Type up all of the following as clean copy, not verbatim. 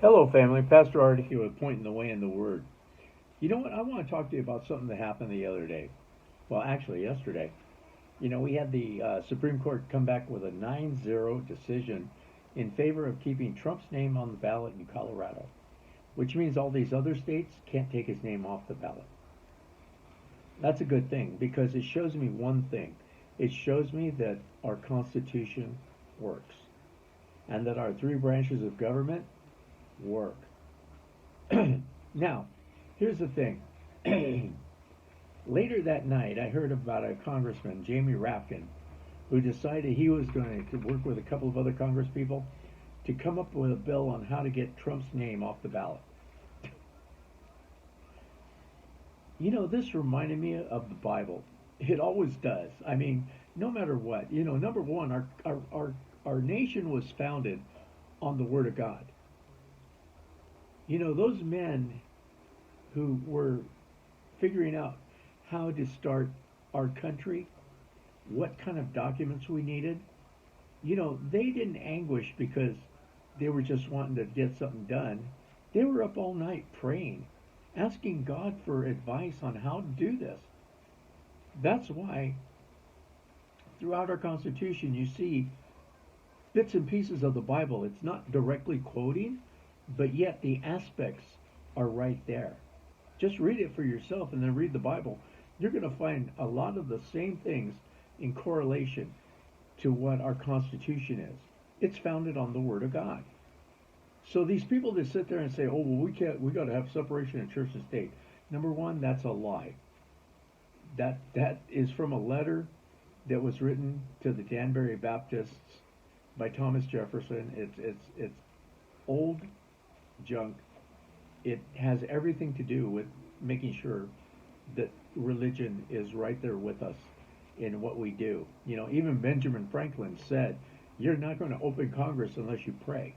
Hello, family. Pastor Art here with Pointing the Way in the Word. You know what? I want to talk to you about something that happened the other day. Well, actually, yesterday. We had the Supreme Court come back with a 9-0 decision in favor of keeping Trump's name on the ballot in Colorado, which means all these other states can't take his name off the ballot. That's a good thing because it shows me one thing. It shows me that our Constitution works and that our three branches of government work. Now, here's the thing. Later that night, I heard about a congressman, Jamie Rafkin, who decided he was going to work with a couple of other congresspeople to come up with a bill on how to get Trump's name off the ballot. This reminded me of the Bible. It always does. I mean, no matter what. Number one, our nation was founded on the Word of God. Those men who were figuring out how to start our country, what kind of documents we needed, they didn't anguish because they were just wanting to get something done. They were up all night praying, asking God for advice on how to do this. That's why throughout our Constitution you see bits and pieces of the Bible. It's not directly quoting, but yet the aspects are right there. Just read it for yourself and then read the Bible. You're going to find a lot of the same things in correlation to what our Constitution is. It's founded on the Word of God. So these people that sit there and say, "Oh, well, we got to have separation of church and state." Number one, that's a lie. That is from a letter that was written to the Danbury Baptists by Thomas Jefferson. It's old junk. It has everything to do with making sure that religion is right there with us in what we do. Even Benjamin Franklin said, "You're not going to open Congress unless you pray,"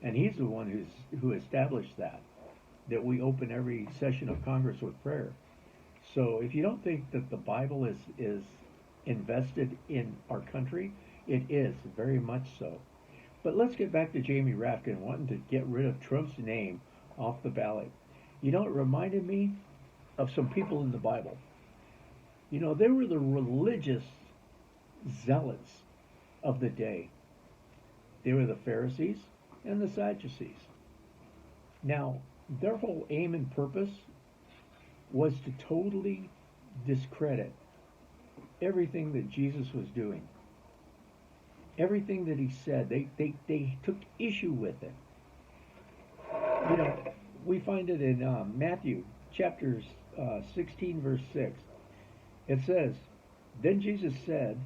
and he's the one who established that we open every session of Congress with prayer. So if you don't think that the Bible is invested in our country, it is very much so. But let's get back to Jamie Rafkin wanting to get rid of Trump's name off the ballot. It reminded me of some people in the Bible. They were the religious zealots of the day. They were the Pharisees and the Sadducees. Now, their whole aim and purpose was to totally discredit everything that Jesus was doing. Everything that he said, they took issue with it. We find it in Matthew chapter 16, verse 6. It says, "Then Jesus said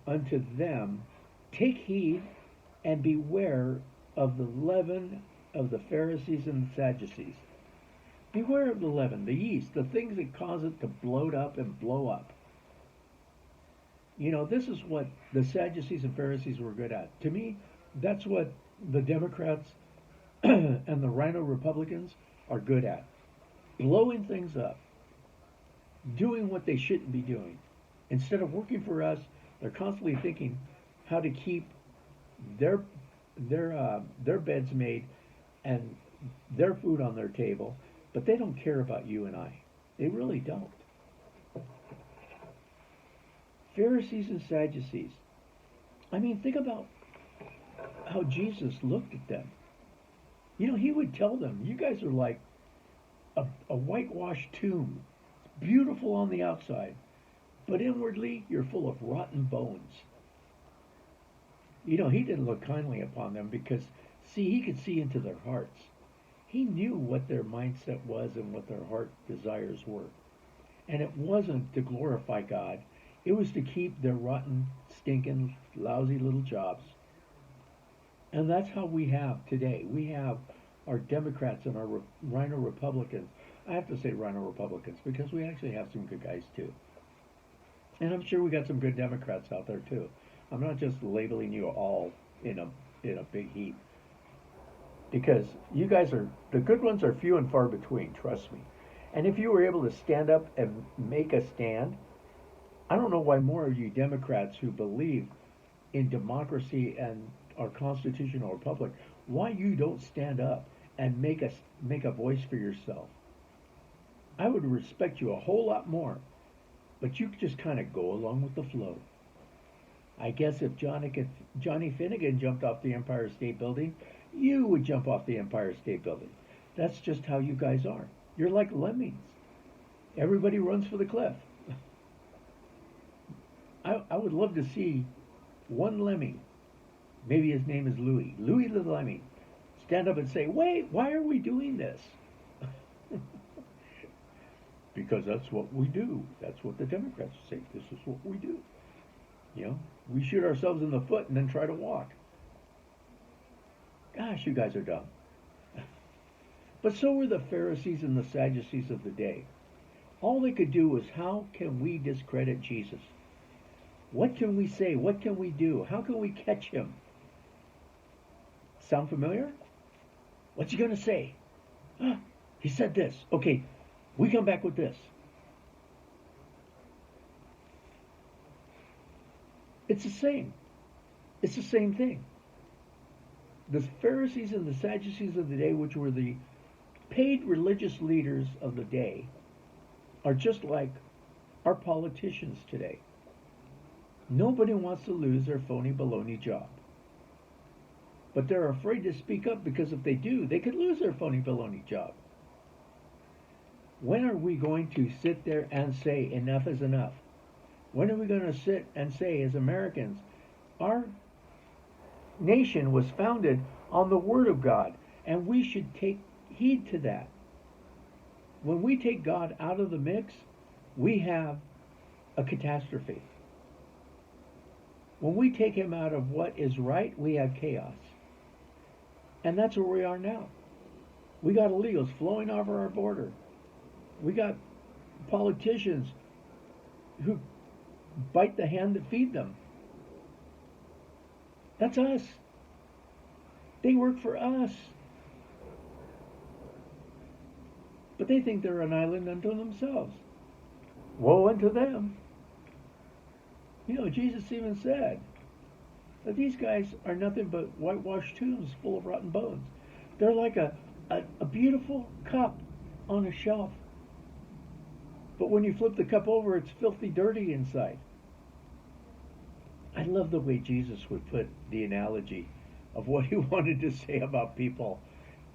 unto them, Take heed and beware of the leaven of the Pharisees and the Sadducees." Beware of the leaven, the yeast, the things that cause it to bloat up and blow up. This is what the Sadducees and Pharisees were good at. To me, that's what the Democrats and the Rhino Republicans are good at. Blowing things up, doing what they shouldn't be doing. Instead of working for us, they're constantly thinking how to keep their their beds made and their food on their table, but they don't care about you and I. They really don't. Pharisees and Sadducees. I mean, think about how Jesus looked at them. He would tell them, "You guys are like a whitewashed tomb, beautiful on the outside, but inwardly you're full of rotten bones." He didn't look kindly upon them because, see, he could see into their hearts. He knew what their mindset was and what their heart desires were. And it wasn't to glorify God. It was to keep their rotten, stinking, lousy little jobs. And that's how we have today. We have our Democrats and our Rhino Republicans. I have to say Rhino Republicans because we actually have some good guys too. And I'm sure we got some good Democrats out there too. I'm not just labeling you all in a big heap. Because you guys the good ones are few and far between, trust me. And if you were able to stand up and make a stand, I don't know why more of you Democrats who believe in democracy and our constitutional republic, why you don't stand up and make a voice for yourself. I would respect you a whole lot more, but you just kind of go along with the flow. I guess if Johnny Finnegan jumped off the Empire State Building, you would jump off the Empire State Building. That's just how you guys are. You're like lemmings. Everybody runs for the cliff. I would love to see one lemming, maybe his name is Louis, Louis the Lemming, stand up and say, wait, why are we doing this? Because that's what we do. That's what the Democrats say. This is what we do. We shoot ourselves in the foot and then try to walk. Gosh, you guys are dumb. But so were the Pharisees and the Sadducees of the day. All they could do was, how can we discredit Jesus? What can we say? What can we do? How can we catch him? Sound familiar? What's he going to say? He said this. Okay, we come back with this. It's the same. It's the same thing. The Pharisees and the Sadducees of the day, which were the paid religious leaders of the day, are just like our politicians today. Nobody wants to lose their phony baloney job. But they're afraid to speak up because if they do, they could lose their phony baloney job. When are we going to sit there and say enough is enough? When are we going to sit and say, as Americans, our nation was founded on the Word of God, and we should take heed to that. When we take God out of the mix, we have a catastrophe. When we take him out of what is right, we have chaos. And that's where we are now. We got illegals flowing over our border. We got politicians who bite the hand that feed them. That's us. They work for us. But they think they're an island unto themselves. Woe unto them. Jesus even said that these guys are nothing but whitewashed tombs full of rotten bones. They're like a beautiful cup on a shelf. But when you flip the cup over, it's filthy dirty inside. I love the way Jesus would put the analogy of what he wanted to say about people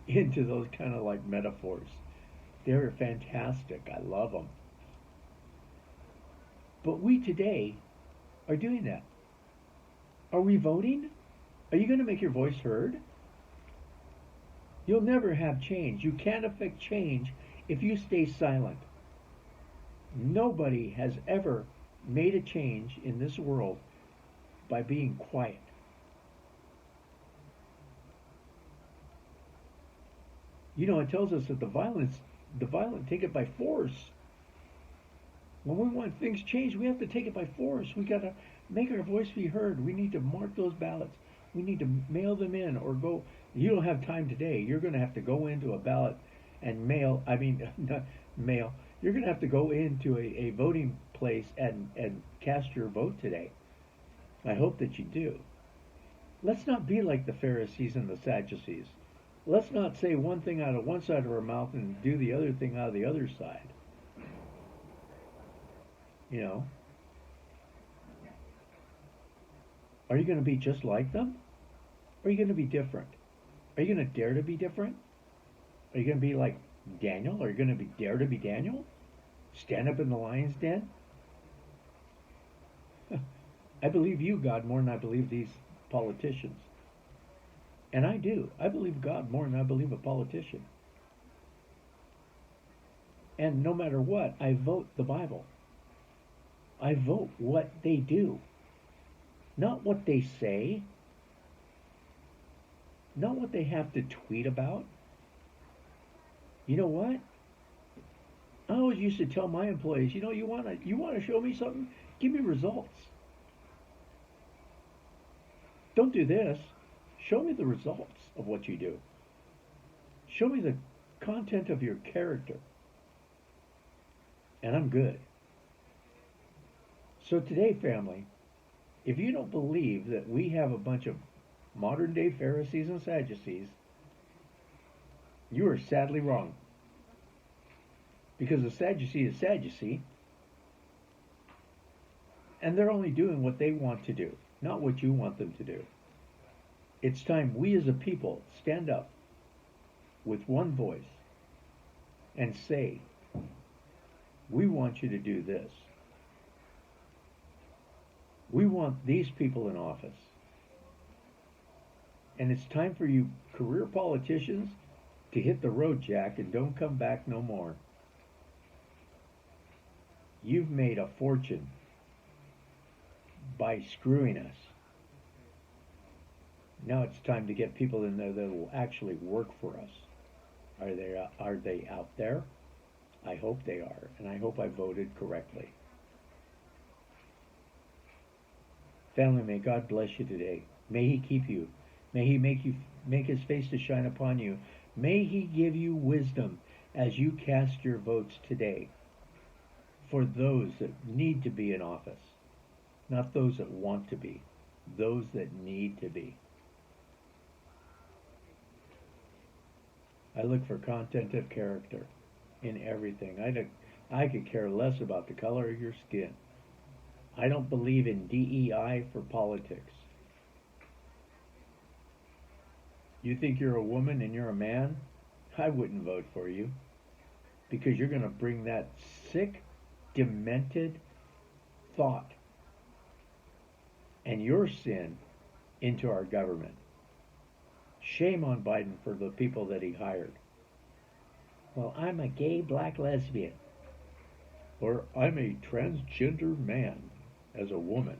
into those kind of like metaphors. They're fantastic. I love them. But we today are doing that. Are we voting? Are you going to make your voice heard? You'll never have change. You can't affect change if you stay silent. Nobody has ever made a change in this world by being quiet. It tells us that the violent take it by force. When we want things changed, we have to take it by force. We got to make our voice be heard. We need to mark those ballots. We need to mail them in or go. You don't have time today. You're going to have to go into a ballot and not mail. You're going to have to go into a voting place and cast your vote today. I hope that you do. Let's not be like the Pharisees and the Sadducees. Let's not say one thing out of one side of our mouth and do the other thing out of the other side. Are you going to be just like them? Or are you going to be different? Are you going to dare to be different? Are you going to be like Daniel? Are you going to dare to be Daniel? Stand up in the lion's den? I believe you, God, more than I believe these politicians. And I do. I believe God more than I believe a politician. And no matter what, I vote the Bible. I vote what they do. Not what they say. Not what they have to tweet about. You know what? I always used to tell my employees, you want to show me something? Give me results. Don't do this. Show me the results of what you do. Show me the content of your character. And I'm good. So today, family, if you don't believe that we have a bunch of modern day Pharisees and Sadducees, you are sadly wrong. Because a Sadducee is Sadducee, and they're only doing what they want to do, not what you want them to do. It's time we as a people stand up with one voice and say, we want you to do this. We want these people in office. And it's time for you career politicians to hit the road, Jack, and don't come back no more. You've made a fortune by screwing us. Now it's time to get people in there that will actually work for us. Are they out there? I hope they are, and I hope I voted correctly. Family, may God bless you today. May He keep you. May He make His face to shine upon you. May He give you wisdom as you cast your votes today for those that need to be in office, not those that want to be, those that need to be. I look for content of character in everything. I could care less about the color of your skin. I don't believe in DEI for politics. You think you're a woman and you're a man? I wouldn't vote for you because you're going to bring that sick, demented thought and your sin into our government. Shame on Biden for the people that he hired. Well, I'm a gay black lesbian. Or I'm a transgender man as a woman.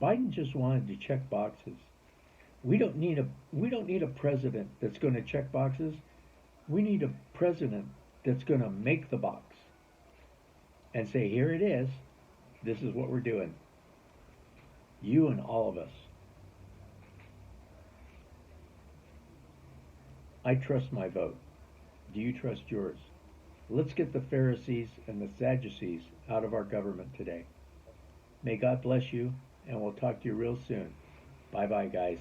Biden just wanted to check boxes. We don't need a president that's going to check boxes. We need a president that's going to make the box and say, here it is. This is what we're doing. You and all of us. I trust my vote. Do you trust yours? Let's get the Pharisees and the Sadducees out of our government today. May God bless you, and we'll talk to you real soon. Bye-bye, guys.